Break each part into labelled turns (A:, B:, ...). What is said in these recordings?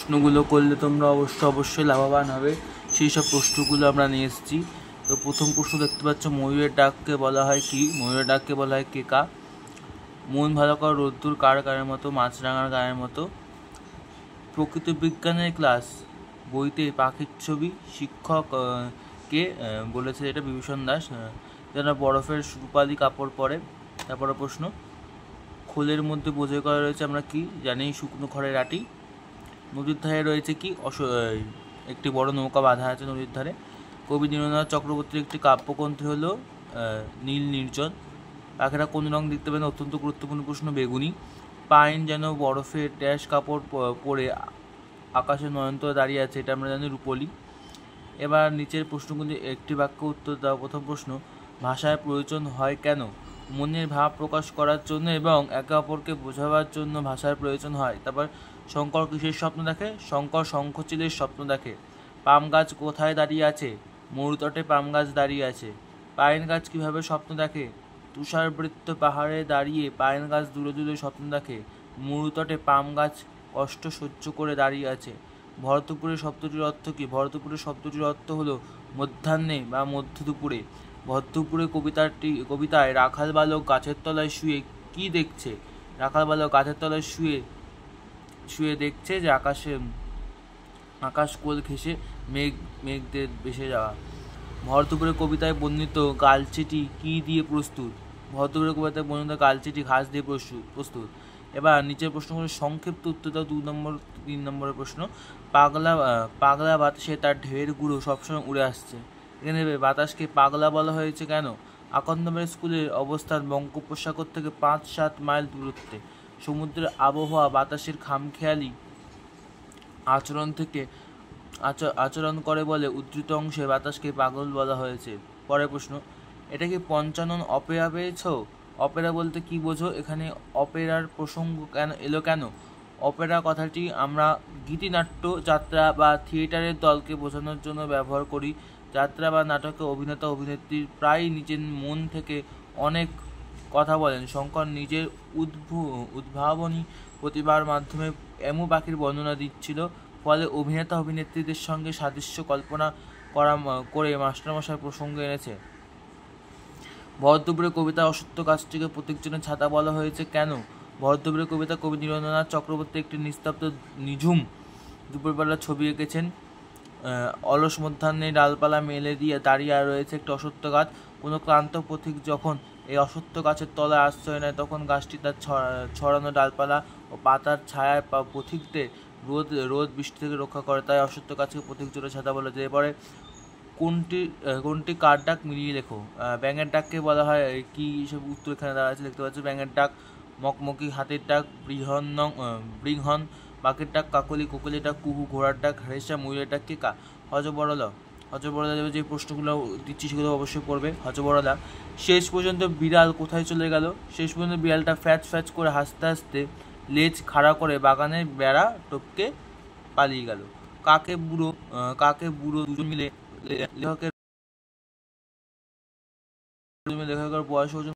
A: প্রশ্নগুলো করলে তোমরা অবশ্যই লাভবান হবে। সেই সব প্রশ্নগুলো আমরা নিয়ে এসেছি। তো প্রথম প্রশ্ন দেখতে পাচ্ছ, ময়ূরের ডাককে বলা হয় কি? ময়ূরের ডাককে বলা হয় কেকা। মন ভালো কর রোদ্দুর কার গায়ের মতো? মাছরাঙার গায়ের মতো। প্রকৃতি বিজ্ঞানের ক্লাস বইতে পাখির ছবি শিক্ষক কে বলেছে? এটা বিভূষণ দাস। যারা বরফের রূপালি কাপড় পরে। তারপরে প্রশ্ন, খোলের মধ্যে বোঝাই করা রয়েছে আমরা কি জানি? শুকনো খড়ের আটি। নদীর ধারে রয়েছে কি? একটি বড় নৌকা বাঁধা আছে নদীর ধারে। কবি দীননাথ চক্রবর্তীর একটি কাব্যগ্রন্থ হলো নীল নির্জন। পাখিরা কোন রং দেখতে পায় না? অত্যন্ত গুরুত্বপূর্ণ প্রশ্ন, বেগুনি। পাইন যেন বরফের ড্যাশ কাপড় পরে আকাশে নয়নতারা দাঁড়িয়ে আছে, এটা আমরা জানি রূপলি। এবার নিচের প্রশ্নগুলি একটি বাক্য উত্তর দাও। প্রথম প্রশ্ন, ভাষার প্রয়োজন হয় কেন? মনের ভাব প্রকাশ করার জন্য এবং একে অপরকে বোঝাবার জন্য ভাষার প্রয়োজন হয়। তারপর, শঙ্কর কিসের স্বপ্ন দেখে? শঙ্কর শঙ্খচিলের স্বপ্ন দেখে। পাম গাছ কোথায় দাঁড়িয়ে আছে? মরুতটে পাম গাছ দাঁড়িয়ে আছে। পাইন গাছ কিভাবে স্বপ্ন দেখে? তুষারবৃত্ত পাহাড়ে দাঁড়িয়ে পাইন গাছ দূরে দূরে স্বপ্ন দেখে। মরুতটে পাম গাছ কষ্ট সহ্য করে দাঁড়িয়ে আছে। ভরতপুরের শব্দটির অর্থ কী? ভরতপুরের শব্দটির অর্থ হলো মধ্যাহ্নে বা মধ্য দুপুরে। ভরতপুরের কবিতায় রাখাল বালক গাছের তলায় শুয়ে কি দেখছে? রাখাল বালক গাছের তলায় শুয়ে দেখছে যে আকাশ কোল ঘেঁষে মেঘদের ভেসে যাওয়া। ভরতপুরের কবিতায় বর্ণিত গালচিটি কি দিয়ে প্রস্তুত? ভরতপুরের কবিতায় বর্ণিত গালচিটি ঘাস দিয়ে প্রস্তুত। এবার নিচের প্রশ্নগুলো সংক্ষিপ্ত উত্তর দাও। 3 নম্বরের প্রশ্ন, পাগলা বাতাসে তার ঢেউয়ের গুঁড়ো সবসময় উড়ে আসছে। এখানে বাতাসকে পাগলা বলা হয়েছে কেন? আকন্দমের স্কুলের অবস্থান বঙ্গোপসাগর থেকে 5-7 মাইল দূরত্বে। সমুদ্রের আবহাওয়া বাতাসের খামখেয়ালি আচরণ করে বলে উদ্ধৃত অংশে বাতাসকে পাগল বলা হয়েছে। পরের প্রশ্ন, এটা কি পঞ্চানন অপেরা পেয়েছ? অপেরা বলতে কি বোঝো? এখানে অপেরার প্রসঙ্গ এলো কেন? অপেরা কথাটি আমরা গীতিনাট্য, যাত্রা বা থিয়েটারের দলকে বোঝানোর জন্য ব্যবহার করি। যাত্রা বা নাটকে অভিনেতা অভিনেত্রী প্রায় নিজের মন থেকে অনেক কথা বলেন। শঙ্কর নিজের উদ্ভাবনী প্রতিভার মাধ্যমে এমু পাখির বর্ণনা দিচ্ছিল, ফলে অভিনেতা অভিনেত্রীদের সঙ্গে সাদৃশ্য কল্পনা করে মাস্টারমশাই প্রসঙ্গ এনেছে। ভরতপুরের কবিতা অসত্য গাছটিকে প্রতীকজনের ছাতা বলা হয়েছে কেন? ভরতপুরের কবিতা কবি নীরেন্দ্রনাথ চক্রবর্তী একটি নিস্তব্ধ নিঝুম দুপুরবেলার ছবি এঁকেছেন। অলস মধ্যাহ্নে ডালপালা মেলে দিয়ে দাঁড়িয়ে রয়েছে একটি অসত্য গাছ। কোনো ক্লান্ত পথিক যখন এই অসত্য গাছের তলায় আশ্রয় নেয়, তখন গাছটি তার ছড়ানো ডালপালা ও পাতার ছায়ায় পথিকদের রোদ বৃষ্টি থেকে রক্ষা করে। তাই অসত্য গাছকে পথিকজনের ছাতা বলা যায়। এরপরে কোনটি কার ডাক মিলিয়ে লেখো। ব্যাঙের ডাককে বলা হয় কি? সব উত্তর এখানে দেওয়া আছে, দেখতে পাচ্ছ। ব্যাঙের ডাক মকমকি, হাতির ডাক বৃহন, বাঘের ডাক কাকলি, কোকিলের ডাক কুহু, ঘোড়ার ডাক হ্রেষা, ময়ূরের ডাক কেকা। হজবরলা যে প্রশ্নগুলো দিচ্ছি সেগুলো অবশ্যই পড়বে। হজবরলা, শেষ পর্যন্ত বিড়াল কোথায় চলে গেল? শেষ পর্যন্ত বিড়ালটা ফ্যাচ করে হাসতে হাসতে লেজ খাড়া করে বাগানের বেড়া টপকে পালিয়ে গেল। কাকে বুড়ো দুজন মিলে লেখকের বয়স ওজন।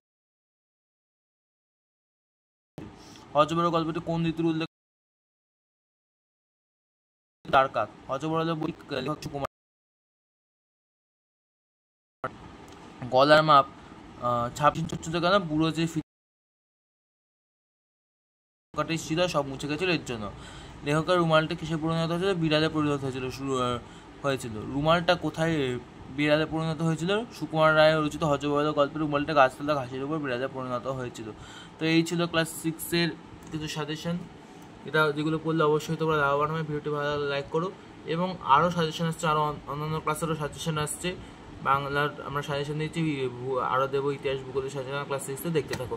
A: হজবরল গল্পটি কোন ঋতুর উল্লেখ? তার কাক। হজবরল বই লেখক সুকুমার। গলার মাপ 26 কেন? বুড়ো যে ফিতে ছিল সব মুছে গেছিল এর জন্য। লেখকের রুমালটা কিসে পরিণত হয়েছিল? বিড়ালে পরিণত হয়েছিল। রুমালটা কোথায় বিড়ালে পরিণত হয়েছিল? সুকুমার রায়ের রচিত হজবরল গল্পের রুমালটা গাছতলা ঘাসের উপর বিড়ালে পরিণত হয়েছিল। তো এই ছিল ক্লাস 6-এর কিছু সাজেশন। এটা যেগুলো পড়লে অবশ্যই তোমরা লাভবান হবে। ভিডিওটি ভালো লাগলে লাইক করো, এবং আরও সাজেশন আসছে, আরও অন্যান্য ক্লাসেরও সাজেশন আসছে। বাংলার আমরা সাজেশন দিচ্ছি, আরও দেবো ইতিহাস ভূগোলের সাজেশন ক্লাস 6-এ, দেখতে থাকো।